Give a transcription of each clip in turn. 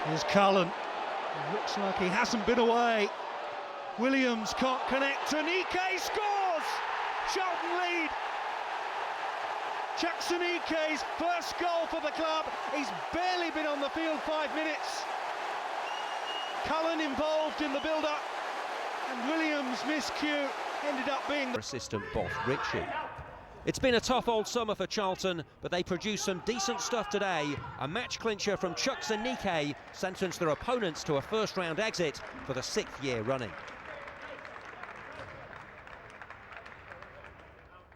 Here's Cullen. Looks like he hasn't been away. Williams can't connect. Aneke scores! Charlton lead. Chuks Aneke's first goal for the club. He's barely been on the field 5 minutes. Cullen involved in the build-up, and Williams' miscue ended up being the assistant boss Richie. It's been a tough old summer for Charlton, but they produced some decent stuff today. A match clincher from Chuks Aneke sentenced their opponents to a first-round exit for the 6th year running.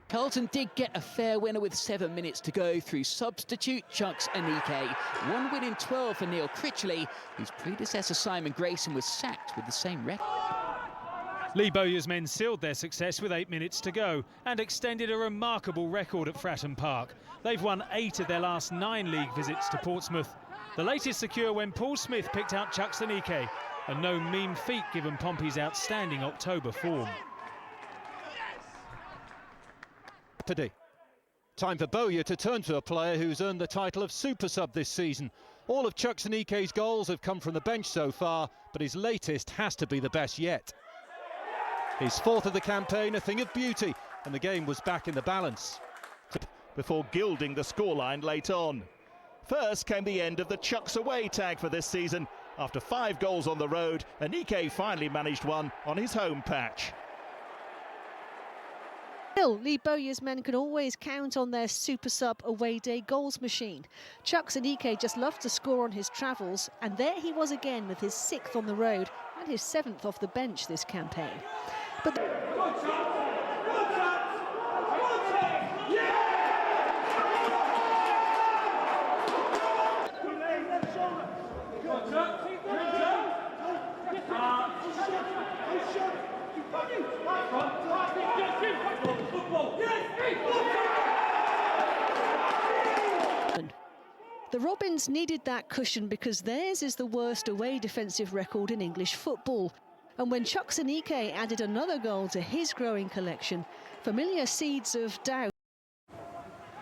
Charlton did get a fair winner with 7 minutes to go through substitute Chuks Aneke. 1 win in 12 for Neil Critchley, whose predecessor Simon Grayson was sacked with the same record. Lee Bowyer's men sealed their success with 8 minutes to go and extended a remarkable record at Fratton Park. They've won 8 of their last 9 league visits to Portsmouth. The latest secure when Paul Smith picked out Chuks Aneke, a no mean feat given Pompey's outstanding October form. Time for Bowyer to turn to a player who's earned the title of Super Sub this season. All of Chuks Aneke's goals have come from the bench so far, but his latest has to be the best yet. His 4th of the campaign, a thing of beauty, and the game was back in the balance. Before gilding the scoreline late on. First came the end of the Chuks away tag for this season. After 5 goals on the road, Aneke finally managed one on his home patch. Still, Lee Bowyer's men can always count on their Super Sub away day goals machine. Chuks Aneke just loves to score on his travels, and there he was again with his 6th on the road and his 7th off the bench this campaign. But the Robins needed that cushion because theirs is the worst away defensive record in English football. And when Chuks Aneke added another goal to his growing collection, familiar seeds of doubt.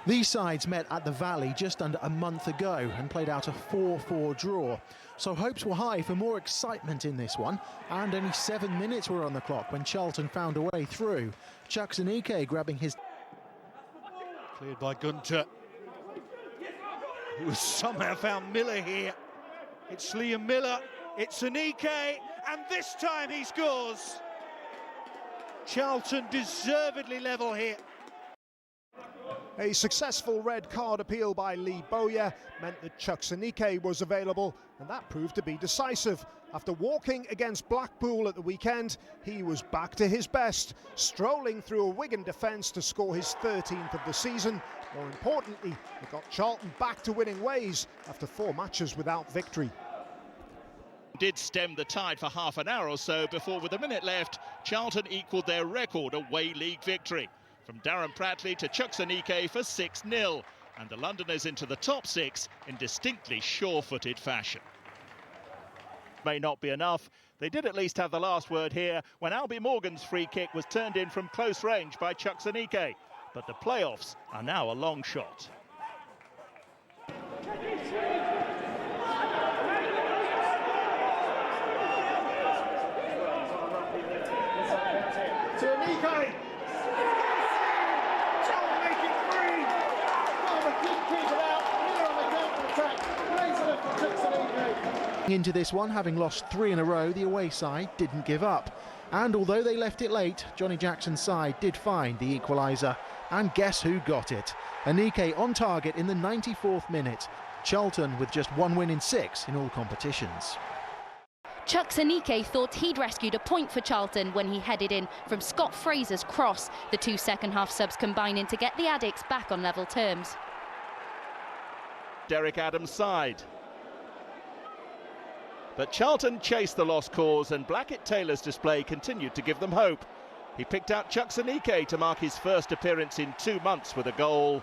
These sides met at the Valley just under a month ago and played out a 4-4 draw. So hopes were high for more excitement in this one, and only 7 minutes were on the clock when Charlton found a way through. Chuks Aneke grabbing his... Cleared by Gunter, who somehow found Miller here. It's Liam Miller, it's Aneke, and this time he scores. Charlton deservedly level here. A successful red card appeal by Lee Bowyer meant that Chuks Aneke was available, and that proved to be decisive. After walking against Blackpool at the weekend, he was back to his best, strolling through a Wigan defence to score his 13th of the season. More importantly, it got Charlton back to winning ways after 4 matches without victory. Did stem the tide for half an hour or so before, with a minute left, Charlton equalled their record away league victory. From Darren Pratley to Chuks Aneke for 6-0, and the Londoners into the top 6 in distinctly sure-footed fashion. May not be enough. They did at least have the last word here when Albie Morgan's free kick was turned in from close range by Chuks Aneke. But the playoffs are now a long shot. To Aneke! Into this one, having lost 3 in a row, the away side didn't give up. And although they left it late, Johnny Jackson's side did find the equaliser. And guess who got it? Aneke on target in the 94th minute. Charlton with just 1 win in 6 in all competitions. Chuks Aneke thought he'd rescued a point for Charlton when he headed in from Scott Fraser's cross. The 2 second-half subs combining to get the Addicts back on level terms. Derek Adams' side. But Charlton chased the lost cause, and Blackett-Taylor's display continued to give them hope. He picked out Chuks Aneke to mark his first appearance in 2 months with a goal.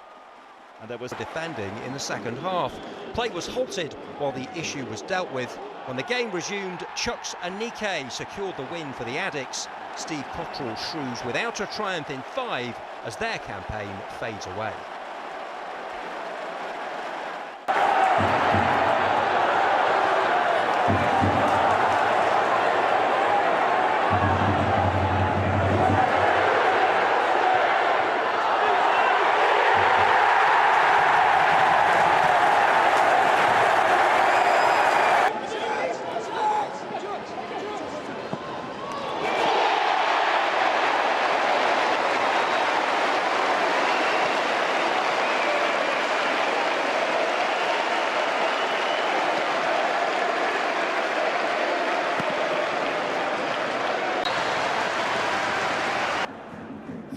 And there was defending in the second half. Play was halted while the issue was dealt with. When the game resumed, Chuks Aneke secured the win for the Addicts. Steve Cottrell shrews without a triumph in 5 as their campaign fades away.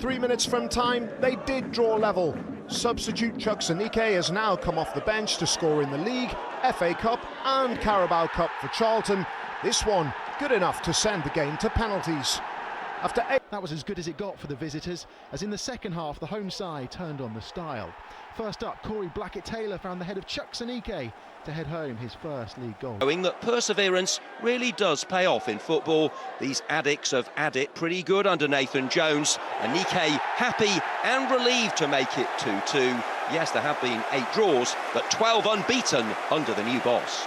3 minutes from time, they did draw level. Substitute Chuks Aneke has now come off the bench to score in the league, FA Cup and Carabao Cup for Charlton. This one good enough to send the game to penalties. After 8... That was as good as it got for the visitors, as in the second half the home side turned on the style. First up, Corey Blackett-Taylor found the head of Chuks Aneke to head home his first league goal. Showing that perseverance really does pay off in football. These addicts have had it pretty good under Nathan Jones. Aneke happy and relieved to make it 2-2. Yes, there have been 8 draws, but 12 unbeaten under the new boss.